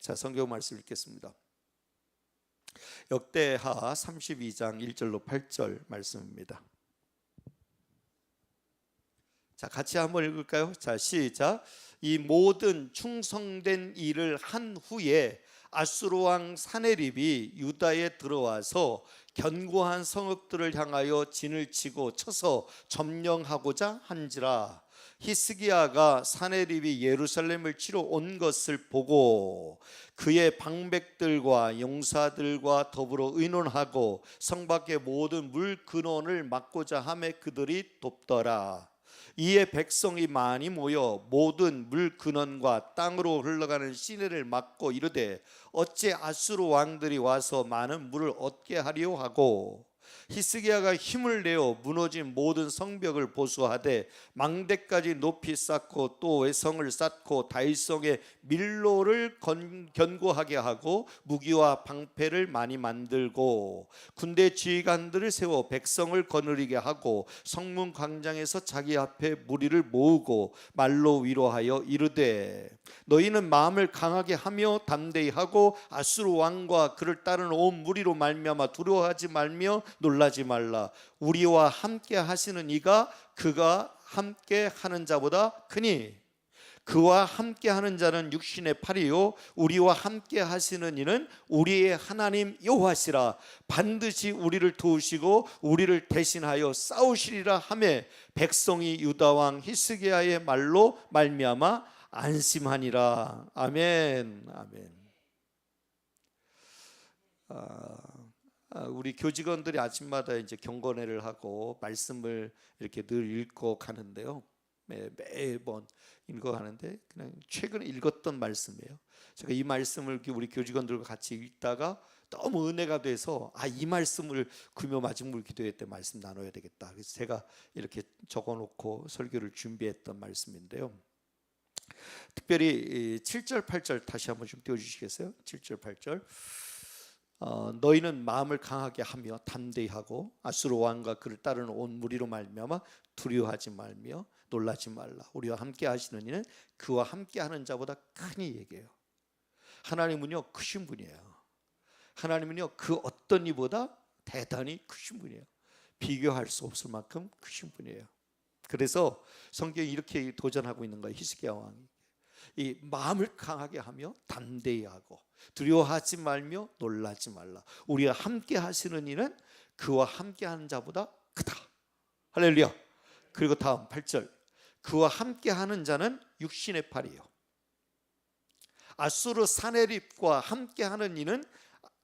자, 성경 말씀 읽겠습니다. 역대하 32장 1절로 8절 말씀입니다. 자, 같이 한번 읽을까요? 자, 시작. 이 모든 충성된 일을 한 후에 아수르 왕 사네립이 유다에 들어와서 견고한 성읍들을 향하여 진을 치고 쳐서 점령하고자 한지라. 히스기야가 사네립이 예루살렘을 치러 온 것을 보고 그의 방백들과 용사들과 더불어 의논하고 성 밖의 모든 물 근원을 막고자 하매 그들이 돕더라. 이에 백성이 많이 모여 모든 물 근원과 땅으로 흘러가는 시내를 막고 이르되 어째 아수르 왕들이 와서 많은 물을 얻게 하려 하고, 히스기야가 힘을 내어 무너진 모든 성벽을 보수하되 망대까지 높이 쌓고 또 외성을 쌓고 다윗성의 밀로를 견고하게 하고 무기와 방패를 많이 만들고 군대 지휘관들을 세워 백성을 거느리게 하고 성문 광장에서 자기 앞에 무리를 모으고 말로 위로하여 이르되 너희는 마음을 강하게 하며 담대히 하고 아수르 왕과 그를 따르는 온 무리로 말미암아 두려워하지 말며 놀라지 말라. 우리와 함께 하시는 이가 그가 함께 하는 자보다 크니 그와 함께 하는 자는 육신의 팔이요 우리와 함께 하시는 이는 우리의 하나님 여호와시라. 반드시 우리를 도우시고 우리를 대신하여 싸우시리라 하매 백성이 유다 왕 히스기야의 말로 말미암아 안심하니라. 아멘. 아멘. 우리 교직원들이 아침마다 이제 경건회를 하고 말씀을 이렇게 늘 읽고 가는데요. 매번 읽어가는데 그냥 최근에 읽었던 말씀이에요. 제가 이 말씀을 우리 교직원들과 같이 읽다가 너무 은혜가 돼서 이 말씀을 금요 마지막 기도회 때 말씀 나눠야 되겠다. 그래서 제가 이렇게 적어놓고 설교를 준비했던 말씀인데요. 특별히 7절 8절 다시 한번 좀 띄워주시겠어요? 7절 8절. 너희는 마음을 강하게 하며 담대히 하고 아수르 왕과 그를 따르는 온 무리로 말미암아 두려워하지 말며 놀라지 말라. 우리와 함께 하시는 이는 그와 함께 하는 자보다 크니 얘기해요. 하나님은요 크신 분이에요. 하나님은요 그 어떤 이보다 대단히 크신 분이에요. 비교할 수 없을 만큼 크신 분이에요. 그래서 성경이 이렇게 도전하고 있는 거예요. 히스기야 왕이 이 마음을 강하게 하며 담대히 하고 두려워하지 말며 놀라지 말라. 우리와 함께 하시는 이는 그와 함께 하는 자보다 크다. 할렐루야. 그리고 다음 8절. 그와 함께 하는 자는 육신의 팔이요 아수르 사네립과 함께 하는 이는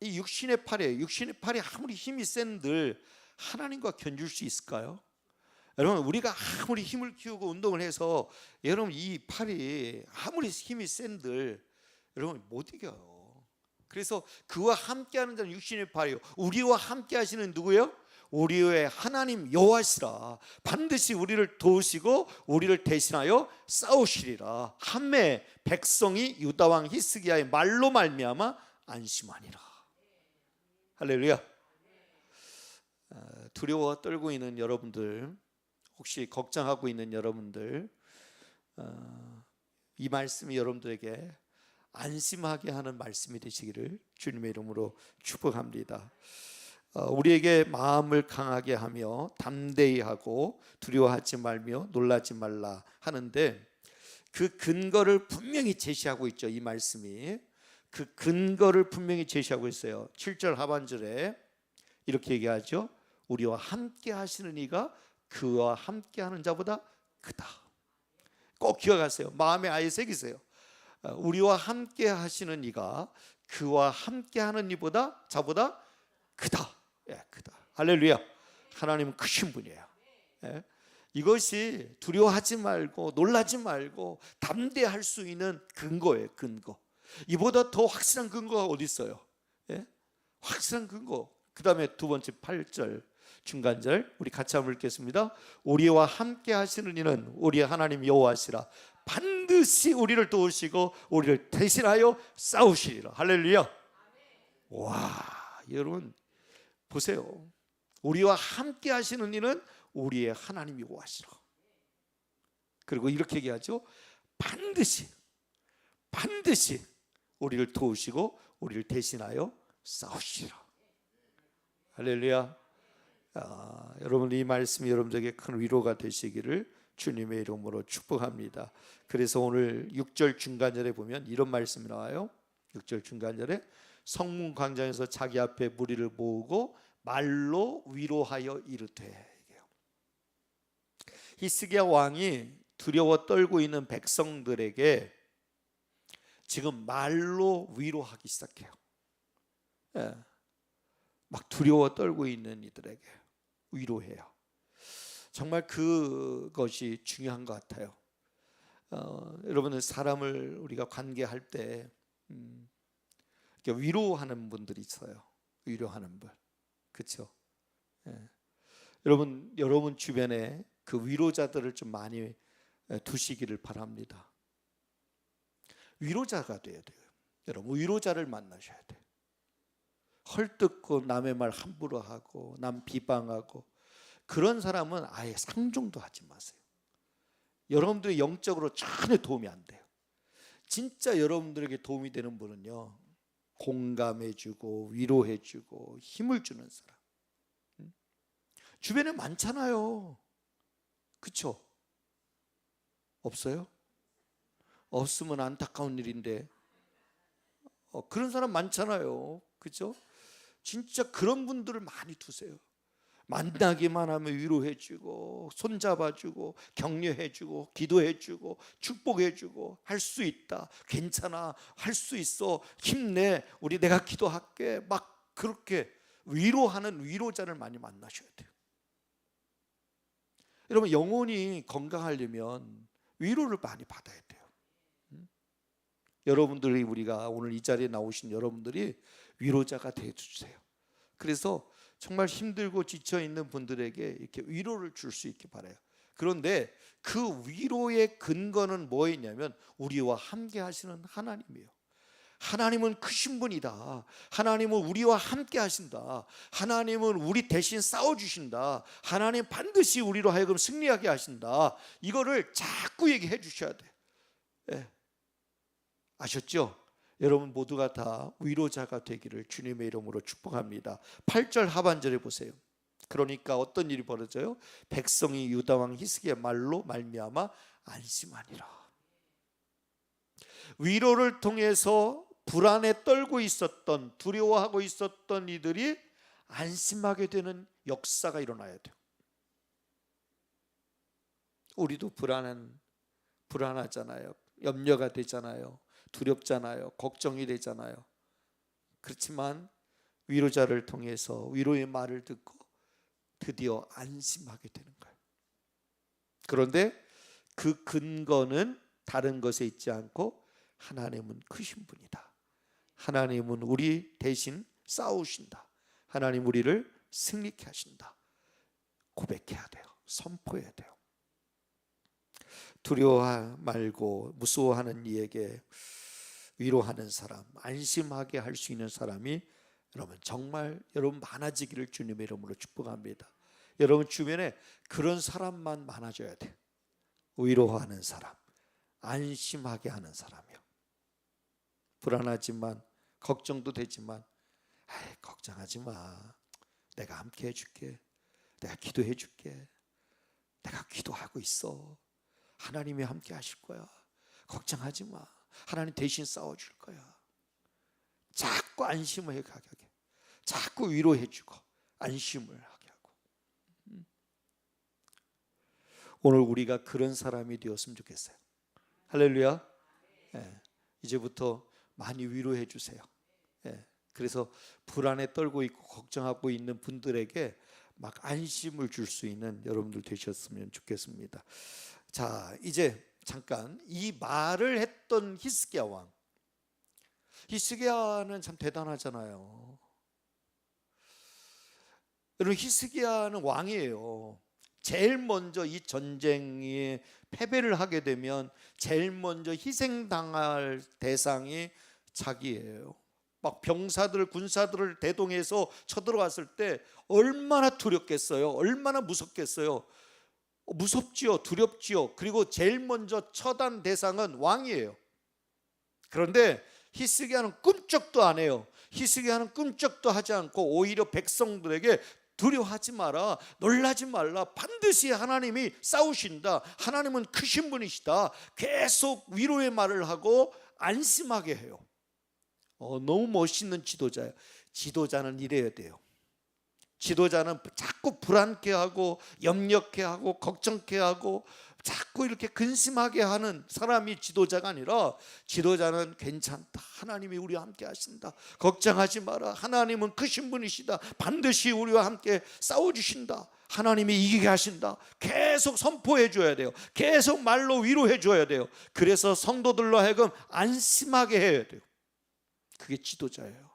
이 육신의 팔이에요. 육신의 팔이 아무리 힘이 센들 하나님과 견줄 수 있을까요? 여러분, 우리가 아무리 힘을 키우고 운동을 해서 여러분 이 팔이 아무리 힘이 센들 여러분 못 이겨요. 그래서 그와 함께하는 자는 육신의 팔이요 우리와 함께 하시는 누구예요? 우리의 하나님 여호와시라. 반드시 우리를 도우시고 우리를 대신하여 싸우시리라 하매 백성이 유다 왕 히스기야의 말로 말미암아 안심하니라. 할렐루야. 두려워 떨고 있는 여러분들, 혹시 걱정하고 있는 여러분들, 이 말씀이 여러분들에게 안심하게 하는 말씀이 되시기를 주님의 이름으로 축복합니다. 우리에게 마음을 강하게 하며 담대히 하고 두려워하지 말며 놀라지 말라 하는데 그 근거를 분명히 제시하고 있죠. 이 말씀이 그 근거를 분명히 제시하고 있어요. 7절 하반절에 이렇게 얘기하죠. 우리와 함께 하시는 이가 그와 함께 하는 자보다 크다. 꼭 기억하세요. 마음에 아예 새기세요. 우리와 함께 하시는 이가 그와 함께 하는 이보다 자보다 크다. 크다. 할렐루야. 하나님은 크신 분이에요. 이것이 두려워하지 말고 놀라지 말고 담대할 수 있는 근거예요. 근거. 이보다 더 확실한 근거가 어디 있어요? 확실한 근거. 그 다음에 두 번째 8절 중간절 우리 같이 한번 읽겠습니다. 우리와 함께 하시는 이는 우리의 하나님 여호와시라. 반드시 우리를 도우시고 우리를 대신하여 싸우시리라. 할렐루야. 와, 여러분 보세요. 우리와 함께 하시는 이는 우리의 하나님 여호와시라. 그리고 이렇게 얘기하죠. 반드시 우리를 도우시고 우리를 대신하여 싸우시라. 할렐루야. 여러분, 이 말씀이 여러분들에게 큰 위로가 되시기를 주님의 이름으로 축복합니다. 그래서 오늘 6절 중간절에 보면 이런 말씀이 나와요. 6절 중간절에 성문 광장에서 자기 앞에 무리를 모으고 말로 위로하여 이르되. 히스기야 왕이 두려워 떨고 있는 백성들에게 지금 말로 위로하기 시작해요. 막 두려워 떨고 있는 이들에게 위로해요. 정말 그것이 중요한 것 같아요. 여러분은 사람을 우리가 관계할 때 위로하는 분들이 있어요. 위로하는 분, 그렇죠? 여러분 주변에 그 위로자들을 좀 많이 두시기를 바랍니다. 위로자가 돼야 돼요. 여러분, 위로자를 만나셔야 돼요. 헐뜯고 남의 말 함부로 하고 남 비방하고 그런 사람은 아예 상종도 하지 마세요. 여러분들이 영적으로 전혀 도움이 안 돼요. 진짜 여러분들에게 도움이 되는 분은요, 공감해주고 위로해주고 힘을 주는 사람. 주변에 많잖아요. 그렇죠? 없어요? 없으면 안타까운 일인데 그런 사람 많잖아요. 그렇죠? 진짜 그런 분들을 많이 두세요. 만나기만 하면 위로해주고 손잡아주고 격려해주고 기도해주고 축복해주고 할 수 있다, 괜찮아, 할 수 있어, 힘내, 우리 내가 기도할게, 막 그렇게 위로하는 위로자를 많이 만나셔야 돼요. 여러분, 영혼이 건강하려면 위로를 많이 받아야 돼요. 여러분들이, 우리가 오늘 이 자리에 나오신 여러분들이 위로자가 되어주세요. 그래서 정말 힘들고 지쳐있는 분들에게 이렇게 위로를 줄 수 있게 바라요. 그런데 그 위로의 근거는 뭐였냐면 우리와 함께 하시는 하나님이에요. 하나님은 크신 분이다. 하나님은 우리와 함께 하신다. 하나님은 우리 대신 싸워주신다. 하나님 반드시 우리로 하여금 승리하게 하신다. 이거를 자꾸 얘기해 주셔야 돼요. 네. 아셨죠? 여러분 모두가 다 위로자가 되기를 주님의 이름으로 축복합니다. 8절 하반절에 보세요. 그러니까 어떤 일이 벌어져요? 백성이 유다왕 히스기야 말로 말미암아 안심하니라. 위로를 통해서 불안에 떨고 있었던, 두려워하고 있었던 이들이 안심하게 되는 역사가 일어나야 돼요. 우리도 불안하잖아요. 염려가 되잖아요. 두렵잖아요. 걱정이 되잖아요. 그렇지만 위로자를 통해서 위로의 말을 듣고 드디어 안심하게 되는 거예요. 그런데 그 근거는 다른 것에 있지 않고 하나님은 크신 분이다. 하나님은 우리 대신 싸우신다. 하나님 우리를 승리케 하신다. 고백해야 돼요. 선포해야 돼요. 두려워 말고 무서워하는 이에게 위로하는 사람, 안심하게 할 수 있는 사람이 여러분 정말 여러분 많아지기를 주님의 이름으로 축복합니다. 여러분 주변에 그런 사람만 많아져야 돼요. 위로하는 사람, 안심하게 하는 사람이요. 불안하지만 걱정도 되지만 걱정하지 마. 내가 함께 해줄게. 내가 기도해 줄게. 내가 기도하고 있어. 하나님이 함께 하실 거야. 걱정하지 마. 하나님 대신 싸워줄 거야. 자꾸 안심을 하게 하게. 자꾸 위로해 주고 안심을 하게 하고. 오늘 우리가 그런 사람이 되었으면 좋겠어요. 할렐루야. 네. 이제부터 많이 위로해 주세요. 네. 그래서 불안에 떨고 있고 걱정하고 있는 분들에게 막 안심을 줄 수 있는 여러분들 되셨으면 좋겠습니다. 자, 이제 잠깐 이 말을 했던 히스기야 왕. 히스기야는 참 대단하잖아요. 여러분 히스기야는 왕이에요. 제일 먼저 이 전쟁이 패배를 하게 되면 제일 먼저 희생당할 대상이 자기예요. 막 병사들, 군사들을 대동해서 쳐들어왔을 때 얼마나 두렵겠어요. 얼마나 무섭겠어요. 무섭지요. 두렵지요. 그리고 제일 먼저 처단 대상은 왕이에요. 그런데 히스기야는 꿈쩍도 안 해요. 히스기야는 꿈쩍도 하지 않고 오히려 백성들에게 두려워하지 마라, 놀라지 말라, 반드시 하나님이 싸우신다, 하나님은 크신 분이시다, 계속 위로의 말을 하고 안심하게 해요. 너무 멋있는 지도자예요. 지도자는 이래야 돼요. 지도자는 자꾸 불안케하고 염려케하고 걱정케하고 자꾸 이렇게 근심하게 하는 사람이 지도자가 아니라, 지도자는 괜찮다, 하나님이 우리와 함께 하신다, 걱정하지 마라, 하나님은 크신 분이시다, 반드시 우리와 함께 싸워주신다, 하나님이 이기게 하신다, 계속 선포해 줘야 돼요. 계속 말로 위로해 줘야 돼요. 그래서 성도들로 하여금 안심하게 해야 돼요. 그게 지도자예요.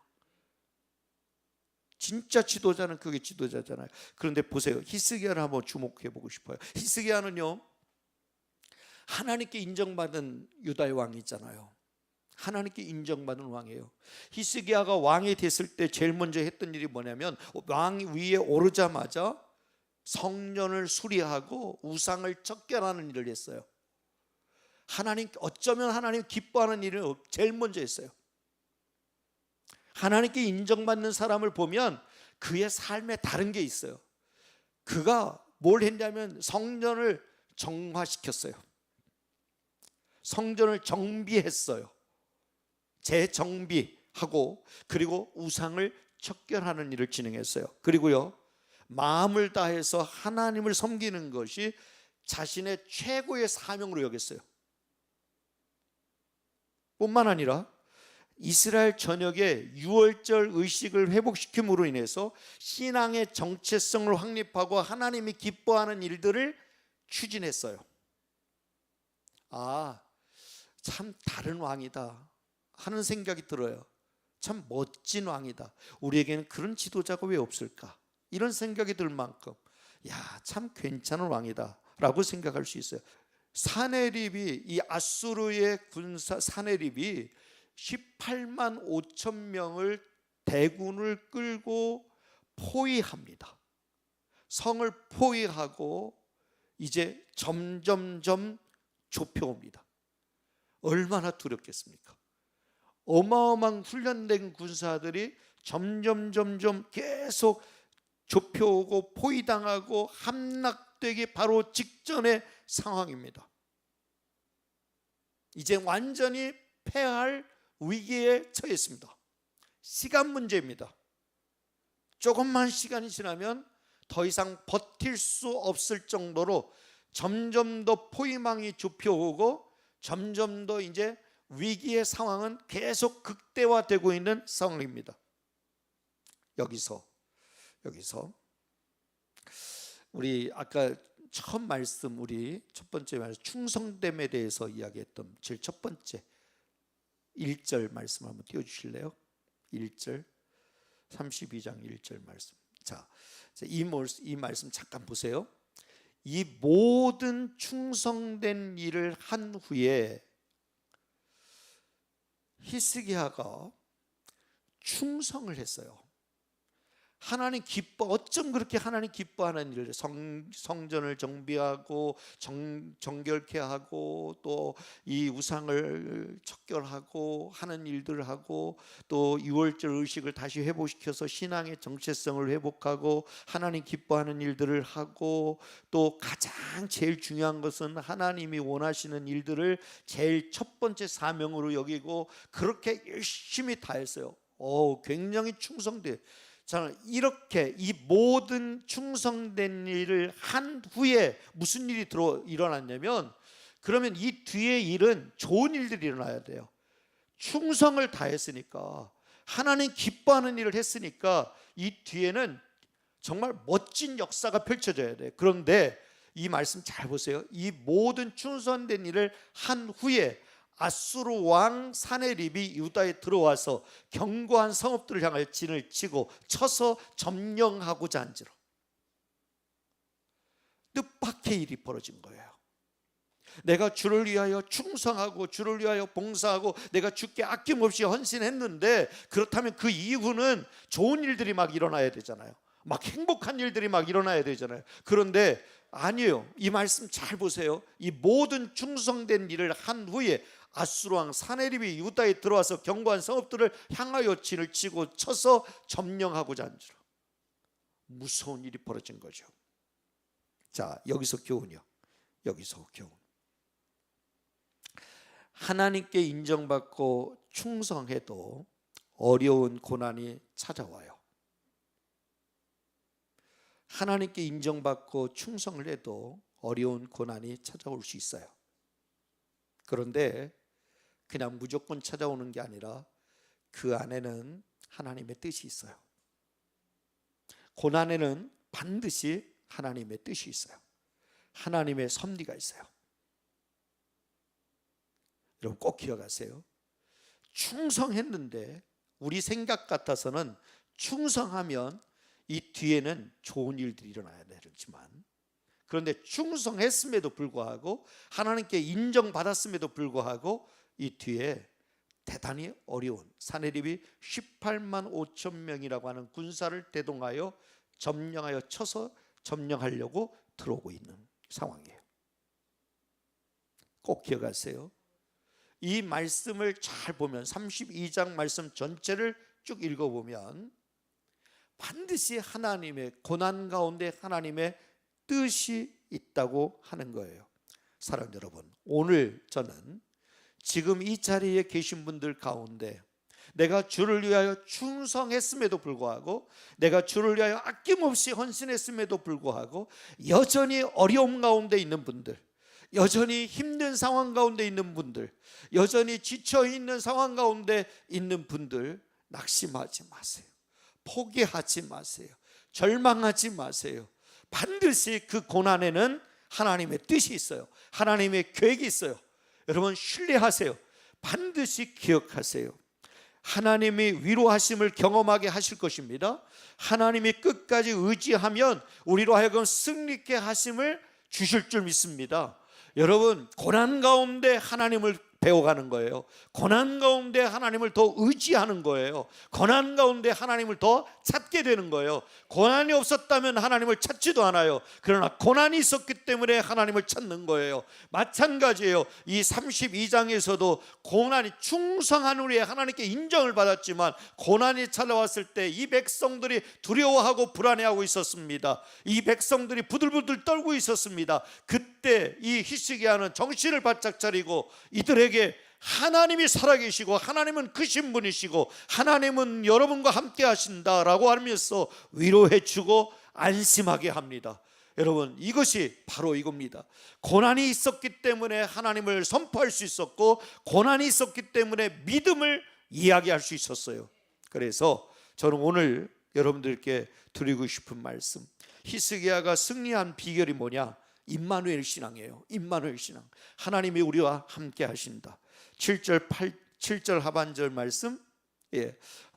진짜 지도자는 그게 지도자잖아요. 그런데 보세요, 히스기야를 한번 주목해 보고 싶어요. 히스기야는요, 하나님께 인정받은 유다의 왕이잖아요. 하나님께 인정받은 왕이에요. 히스기야가 왕이 됐을 때 제일 먼저 했던 일이 뭐냐면, 왕 위에 오르자마자 성전을 수리하고 우상을 척결하는 일을 했어요. 어쩌면 하나님 기뻐하는 일을 제일 먼저 했어요. 하나님께 인정받는 사람을 보면 그의 삶에 다른 게 있어요. 그가 뭘 했냐면 성전을 정화시켰어요. 성전을 정비했어요. 재정비하고, 그리고 우상을 척결하는 일을 진행했어요. 그리고요, 마음을 다해서 하나님을 섬기는 것이 자신의 최고의 사명으로 여겼어요. 뿐만 아니라 이스라엘 전역에 유월절 의식을 회복시킴으로 인해서 신앙의 정체성을 확립하고 하나님이 기뻐하는 일들을 추진했어요. 참 다른 왕이다 하는 생각이 들어요. 참 멋진 왕이다. 우리에게는 그런 지도자가 왜 없을까? 이런 생각이 들 만큼 참 괜찮은 왕이다 라고 생각할 수 있어요. 사네립이, 이 아수르의 군사 사네립이 18만 5천 명을 대군을 끌고 포위합니다. 성을 포위하고 이제 점점점 좁혀옵니다. 얼마나 두렵겠습니까? 어마어마한 훈련된 군사들이 점점 계속 좁혀오고 포위당하고 함락되기 바로 직전의 상황입니다. 이제 완전히 패할 위기에 처했습니다. 시간 문제입니다. 조금만 시간이 지나면 더 이상 버틸 수 없을 정도로 점점 더 포위망이 좁혀오고 점점 더 이제 위기의 상황은 계속 극대화되고 있는 상황입니다. 여기서 우리 아까 처음 말씀, 우리 첫 번째 말씀 충성됨에 대해서 이야기했던 제일 첫 번째 1절 말씀 한번 띄워주실래요? 1절 32장 1절 말씀. 자, 이 말씀 잠깐 보세요. 이 모든 충성된 일을 한 후에 히스기야가 충성을 했어요. 하나님 어쩜 그렇게 하나님 기뻐하는 일을, 성전을 정비하고 정결케 하고 또 이 우상을 척결하고 하는 일들을 하고 또 유월절 의식을 다시 회복시켜서 신앙의 정체성을 회복하고 하나님 기뻐하는 일들을 하고 또 가장 제일 중요한 것은 하나님이 원하시는 일들을 제일 첫 번째 사명으로 여기고 그렇게 열심히 다 했어요. 굉장히 충성돼. 자, 이렇게 이 모든 충성된 일을 한 후에 무슨 일이 일어났냐면, 그러면 이 뒤에 일은 좋은 일들이 일어나야 돼요. 충성을 다했으니까, 하나님 기뻐하는 일을 했으니까 이 뒤에는 정말 멋진 역사가 펼쳐져야 돼요. 그런데 이 말씀 잘 보세요. 이 모든 충성된 일을 한 후에 아수르 왕 사네립이 유다에 들어와서 견고한 성읍들을 향해 진을 치고 쳐서 점령하고자 한지로 뜻밖의 일이 벌어진 거예요. 내가 주를 위하여 충성하고 주를 위하여 봉사하고 내가 주께 아낌없이 헌신했는데, 그렇다면 그 이후는 좋은 일들이 막 일어나야 되잖아요. 막 행복한 일들이 막 일어나야 되잖아요. 그런데 아니에요. 이 말씀 잘 보세요. 이 모든 충성된 일을 한 후에 아수르 왕 사네립이 유다에 들어와서 견고한 성읍들을 향하여 진을 치고 쳐서 점령하고자 한 줄, 무서운 일이 벌어진 거죠. 자, 여기서 교훈이요. 여기서 교훈. 하나님께 인정받고 충성해도 어려운 고난이 찾아와요. 하나님께 인정받고 충성을 해도 어려운 고난이 찾아올 수 있어요. 그런데 그냥 무조건 찾아오는 게 아니라 그 안에는 하나님의 뜻이 있어요. 고난에는 반드시 하나님의 뜻이 있어요. 하나님의 섭리가 있어요. 여러분 꼭 기억하세요. 충성했는데 우리 생각 같아서는 충성하면 이 뒤에는 좋은 일들이 일어나야 되지만, 그런데 충성했음에도 불구하고 하나님께 인정받았음에도 불구하고 이 뒤에 대단히 어려운, 사내립이 18만 5천 명이라고 하는 군사를 대동하여 점령하여 쳐서 점령하려고 들어오고 있는 상황이에요. 꼭 기억하세요. 이 말씀을 잘 보면 32장 말씀 전체를 쭉 읽어보면 반드시 하나님의 고난 가운데 하나님의 뜻이 있다고 하는 거예요. 사랑하는 여러분, 오늘 저는 지금 이 자리에 계신 분들 가운데 내가 주를 위하여 충성했음에도 불구하고, 내가 주를 위하여 아낌없이 헌신했음에도 불구하고 여전히 어려움 가운데 있는 분들, 여전히 힘든 상황 가운데 있는 분들, 여전히 지쳐있는 상황 가운데 있는 분들, 낙심하지 마세요. 포기하지 마세요. 절망하지 마세요. 반드시 그 고난에는 하나님의 뜻이 있어요. 하나님의 계획이 있어요. 여러분 신뢰하세요. 반드시 기억하세요. 하나님이 위로하심을 경험하게 하실 것입니다. 하나님이 끝까지 의지하면 우리로 하여금 승리케 하심을 주실 줄 믿습니다. 여러분 고난 가운데 하나님을 배워가는 거예요. 고난 가운데 하나님을 더 의지하는 거예요. 고난 가운데 하나님을 더 찾게 되는 거예요. 고난이 없었다면 하나님을 찾지도 않아요. 그러나 고난이 있었기 때문에 하나님을 찾는 거예요. 마찬가지예요. 이 32장에서도 고난이, 충성한 우리의 하나님께 인정을 받았지만 고난이 찾아왔을 때 이 백성들이 두려워하고 불안해하고 있었습니다. 이 백성들이 부들부들 떨고 있었습니다. 그때 이 히스기야는 정신을 바짝 차리고 이들에게 하나님이 살아계시고 하나님은 크신 분이시고 하나님은 여러분과 함께 하신다라고 하면서 위로해주고 안심하게 합니다. 여러분 이것이 바로 이겁니다. 고난이 있었기 때문에 하나님을 선포할 수 있었고, 고난이 있었기 때문에 믿음을 이야기할 수 있었어요. 그래서 저는 오늘 여러분들께 드리고 싶은 말씀, 히스기야가 승리한 비결이 뭐냐? 임마누엘 신앙이에요. 임마누엘 신앙. 하나님이 우리와 함께 하신다. 7절 하반절 말씀,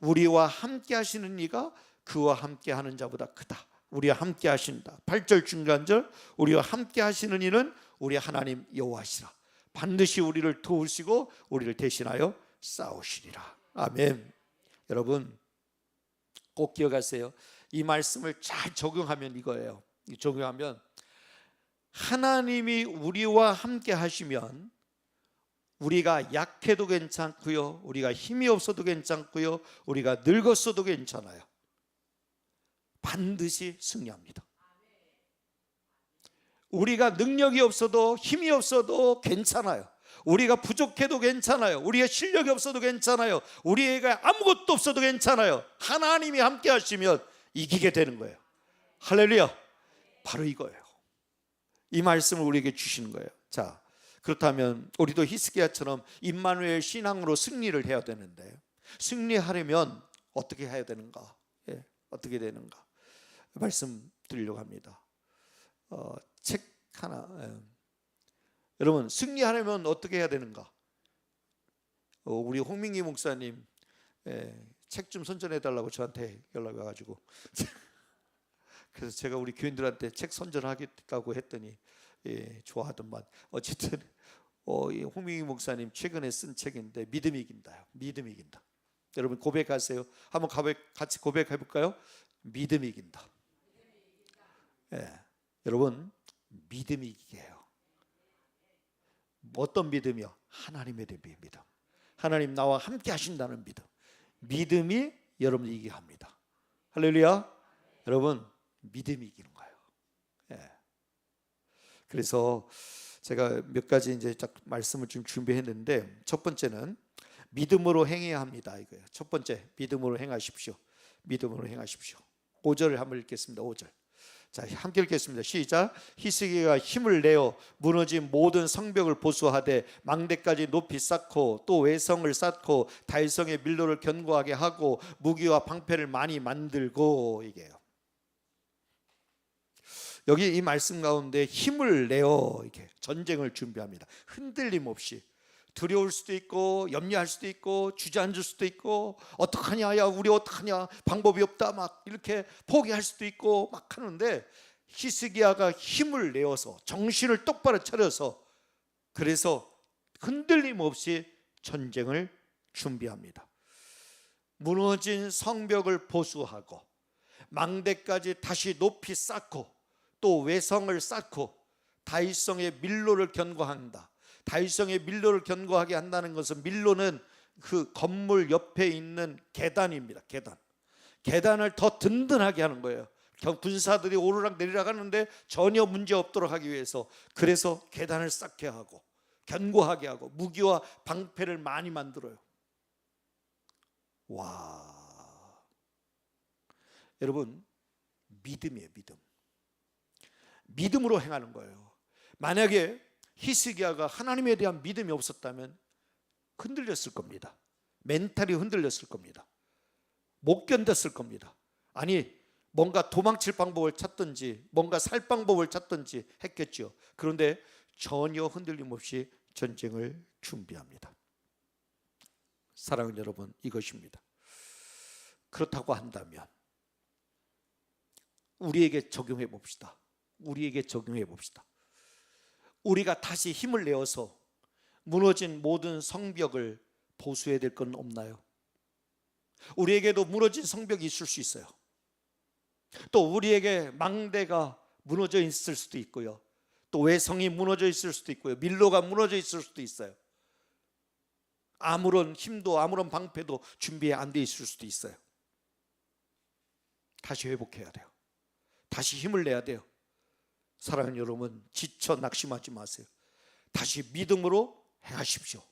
우리와 함께 하시는 이가 그와 함께 하는 자보다 크다. 우리와 함께 하신다. 8절 중간절, 우리와 함께 하시는 이는 우리 하나님 여호와시라. 반드시 우리를 도우시고 우리를 대신하여 싸우시리라. 아멘. 여러분 꼭 기억하세요. 이 말씀을 잘 적용하면 이거예요. 적용하면 하나님이 우리와 함께 하시면 우리가 약해도 괜찮고요, 우리가 힘이 없어도 괜찮고요, 우리가 늙었어도 괜찮아요. 반드시 승리합니다. 우리가 능력이 없어도 힘이 없어도 괜찮아요. 우리가 부족해도 괜찮아요. 우리의 실력이 없어도 괜찮아요. 우리가 아무것도 없어도 괜찮아요. 하나님이 함께 하시면 이기게 되는 거예요. 할렐루야. 바로 이거예요. 이 말씀을 우리에게 주시는 거예요. 자, 그렇다면 우리도 히스기야처럼 임마누엘 신앙으로 승리를 해야 되는데, 승리하려면 어떻게 해야 되는가? 어떻게 되는가? 말씀드리려고 합니다. 책 하나. 여러분 승리하려면 어떻게 해야 되는가? 우리 홍민기 목사님 책 좀 선전해달라고 저한테 연락이 와가지고 그래서 제가 우리 교인들한테 책 선전하겠다고 했더니 좋아하더만. 어쨌든 홍민기 목사님 최근에 쓴 책인데 믿음이 이긴다요. 믿음이 이긴다. 여러분 고백하세요. 한번 같이 고백해 볼까요? 믿음이 이긴다. 여러분 믿음이 이기게 해요. 어떤 믿음이요? 하나님에 대한 믿음. 하나님 나와 함께 하신다는 믿음. 믿음이 여러분을 이기게 합니다. 할렐루야. 여러분, 믿음이 이기는 거예요. 예. 그래서 제가 몇 가지 이제 말씀을 좀 준비했는데, 첫 번째는 믿음으로 행해야 합니다. 이거예요. 첫 번째, 믿음으로 행하십시오. 믿음으로 행하십시오. 5절을 한번 읽겠습니다. 5절. 자, 함께 읽겠습니다. 시작. 히스기야가 힘을 내어 무너진 모든 성벽을 보수하되 망대까지 높이 쌓고 또 외성을 쌓고 다윗성의 밀로를 견고하게 하고 무기와 방패를 많이 만들고. 이게요. 여기 이 말씀 가운데 힘을 내어 이렇게 전쟁을 준비합니다. 흔들림 없이. 두려울 수도 있고 염려할 수도 있고 주저앉을 수도 있고 어떡하냐, 야 우리 어떡하냐, 방법이 없다, 막 이렇게 포기할 수도 있고 막 하는데, 히스기야가 힘을 내어서 정신을 똑바로 차려서 그래서 흔들림 없이 전쟁을 준비합니다. 무너진 성벽을 보수하고 망대까지 다시 높이 쌓고 또 외성을 쌓고 다윗성의 밀로를 견고한다. 다윗성의 밀로를 견고하게 한다는 것은, 밀로는 그 건물 옆에 있는 계단입니다. 계단을 더 든든하게 하는 거예요. 군사들이 오르락 내리락 하는데 전혀 문제 없도록 하기 위해서. 그래서 계단을 쌓게 하고 견고하게 하고 무기와 방패를 많이 만들어요. 와, 여러분, 믿음이에요. 믿음으로 행하는 거예요. 만약에 히스기야가 하나님에 대한 믿음이 없었다면 흔들렸을 겁니다. 멘탈이 흔들렸을 겁니다. 못 견뎠을 겁니다. 아니, 뭔가 도망칠 방법을 찾든지 뭔가 살 방법을 찾든지 했겠죠. 그런데 전혀 흔들림 없이 전쟁을 준비합니다. 사랑하는 여러분, 이것입니다. 그렇다고 한다면 우리에게 적용해 봅시다. 우리가 다시 힘을 내어서 무너진 모든 성벽을 보수해야 될 건 없나요? 우리에게도 무너진 성벽이 있을 수 있어요. 또 우리에게 망대가 무너져 있을 수도 있고요. 또 외성이 무너져 있을 수도 있고요. 밀로가 무너져 있을 수도 있어요. 아무런 힘도 아무런 방패도 준비 안 돼 있을 수도 있어요. 다시 회복해야 돼요. 다시 힘을 내야 돼요. 사랑하는 여러분, 지쳐 낙심하지 마세요. 다시 믿음으로 행하십시오.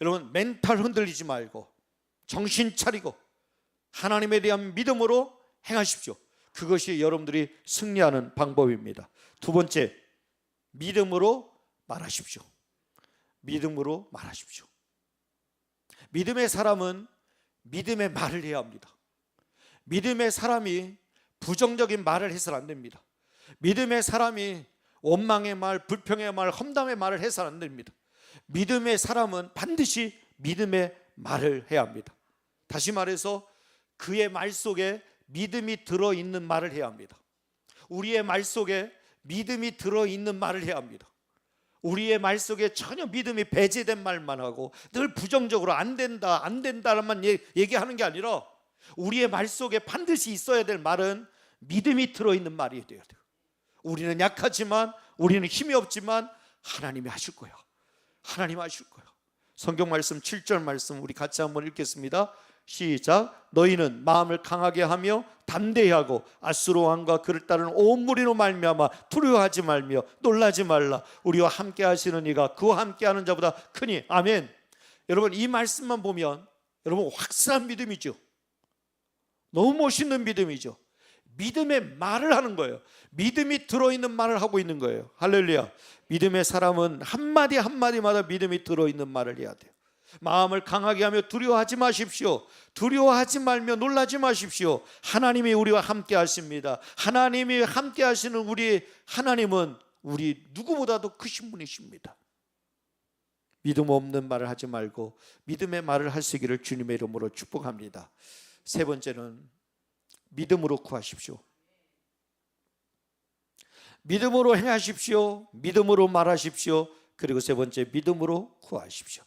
여러분, 멘탈 흔들리지 말고 정신 차리고 하나님에 대한 믿음으로 행하십시오. 그것이 여러분들이 승리하는 방법입니다. 두 번째, 믿음으로 말하십시오. 믿음의 사람은 믿음의 말을 해야 합니다. 믿음의 사람이 부정적인 말을 해서는 안 됩니다. 믿음의 사람이 원망의 말, 불평의 말, 험담의 말을 해서는 안 됩니다. 믿음의 사람은 반드시 믿음의 말을 해야 합니다. 다시 말해서 그의 말 속에 믿음이 들어있는 말을 해야 합니다. 우리의 말 속에 믿음이 들어있는 말을 해야 합니다. 우리의 말 속에 전혀 믿음이 배제된 말만 하고 늘 부정적으로 안 된다만 얘기하는 게 아니라, 우리의 말 속에 반드시 있어야 될 말은 믿음이 들어있는 말이 돼야 돼요. 우리는 약하지만, 우리는 힘이 없지만 하나님이 하실 거예요. 성경 말씀 7절 말씀 우리 같이 한번 읽겠습니다. 시작. 너희는 마음을 강하게 하며 담대히 하고 아수르 왕과 그를 따르는 온 무리로 말미암아 두려워하지 말며 놀라지 말라. 우리와 함께 하시는 이가 그와 함께 하는 자보다 크니. 아멘. 여러분, 이 말씀만 보면 여러분 확실한 믿음이죠. 너무 멋있는 믿음이죠. 믿음의 말을 하는 거예요. 믿음이 들어있는 말을 하고 있는 거예요. 할렐루야. 믿음의 사람은 한마디 한마디마다 믿음이 들어있는 말을 해야 돼요. 마음을 강하게 하며 두려워하지 마십시오. 두려워하지 말며 놀라지 마십시오. 하나님이 우리와 함께 하십니다. 하나님이 함께 하시는 우리 하나님은 우리 누구보다도 크신 분이십니다. 믿음 없는 말을 하지 말고 믿음의 말을 하시기를 주님의 이름으로 축복합니다. 세 번째는 믿음으로 구하십시오. 믿음으로 행하십시오. 믿음으로 말하십시오. 그리고 세 번째, 믿음으로 구하십시오.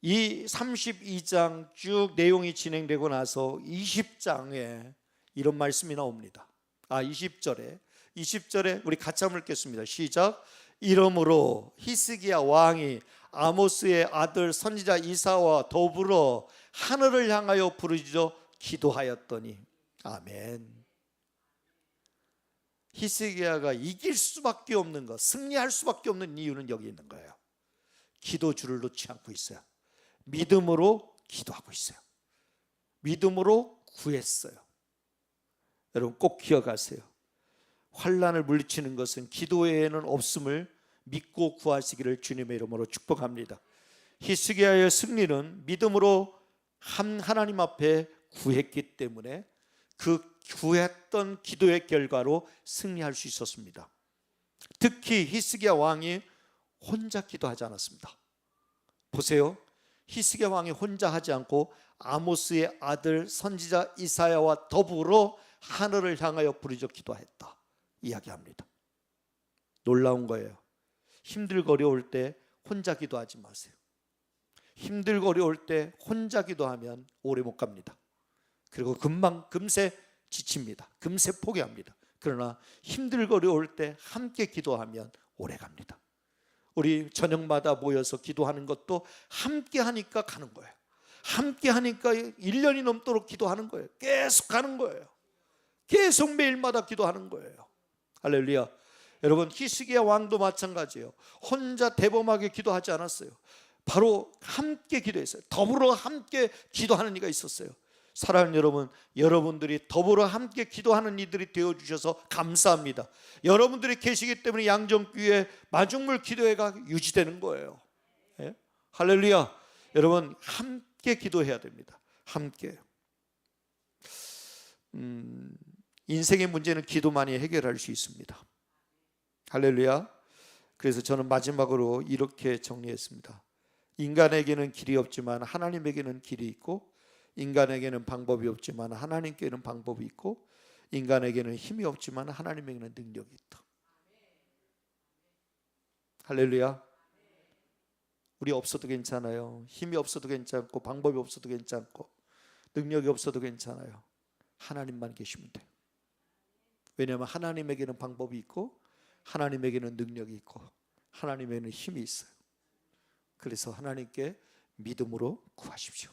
이 32장 쭉 내용이 진행되고 나서 20장에 이런 말씀이 나옵니다. 20절에 20절에 우리 같이 한번 읽겠습니다. 시작. 이러므로 히스기야 왕이 아모스의 아들 선지자 이사와 더불어 하늘을 향하여 부르짖어 기도하였더니. 아멘. 히스기야가 이길 수밖에 없는 것, 승리할 수밖에 없는 이유는 여기 있는 거예요. 기도줄을 놓지 않고 있어요. 믿음으로 기도하고 있어요. 믿음으로 구했어요. 여러분 꼭 기억하세요. 환난을 물리치는 것은 기도 외에는 없음을 믿고 구하시기를 주님의 이름으로 축복합니다. 히스기야의 승리는 믿음으로 하나님 앞에 구했기 때문에 그 구했던 기도의 결과로 승리할 수 있었습니다. 특히 히스기야 왕이 혼자 기도하지 않았습니다. 보세요. 히스기야 왕이 혼자 하지 않고 아모스의 아들 선지자 이사야와 더불어 하늘을 향하여 부르짖어 기도했다 이야기합니다. 놀라운 거예요. 힘들고 어려울 때 혼자 기도하지 마세요. 힘들고 어려울 때 혼자 기도하면 오래 못 갑니다. 그리고 금세 지칩니다. 금세 포기합니다. 그러나 힘들고 어려울 때 함께 기도하면 오래 갑니다. 우리 저녁마다 모여서 기도하는 것도 함께 하니까 가는 거예요. 함께 하니까 1년이 넘도록 기도하는 거예요. 계속 가는 거예요. 계속 매일마다 기도하는 거예요. 할렐루야. 여러분 히스기야 왕도 마찬가지예요. 혼자 대범하게 기도하지 않았어요. 바로 함께 기도했어요. 더불어 함께 기도하는 이가 있었어요. 사랑하는 여러분, 여러분들이 더불어 함께 기도하는 이들이 되어주셔서 감사합니다. 여러분들이 계시기 때문에 양정교회 마중물 기도회가 유지되는 거예요. 예? 할렐루야. 여러분 함께 기도해야 됩니다. 함께. 인생의 문제는 기도만이 해결할 수 있습니다. 할렐루야. 그래서 저는 마지막으로 이렇게 정리했습니다. 인간에게는 길이 없지만 하나님에게는 길이 있고, 인간에게는 방법이 없지만 하나님께는 방법이 있고, 인간에게는 힘이 없지만 하나님에게는 능력이 있다. 할렐루야. 우리 없어도 괜찮아요. 힘이 없어도 괜찮고, 방법이 없어도 괜찮고, 능력이 없어도 괜찮아요. 하나님만 계시면 돼요. 왜냐하면 하나님에게는 방법이 있고, 하나님에게는 능력이 있고, 하나님에게는 힘이 있어요. 그래서 하나님께 믿음으로 구하십시오.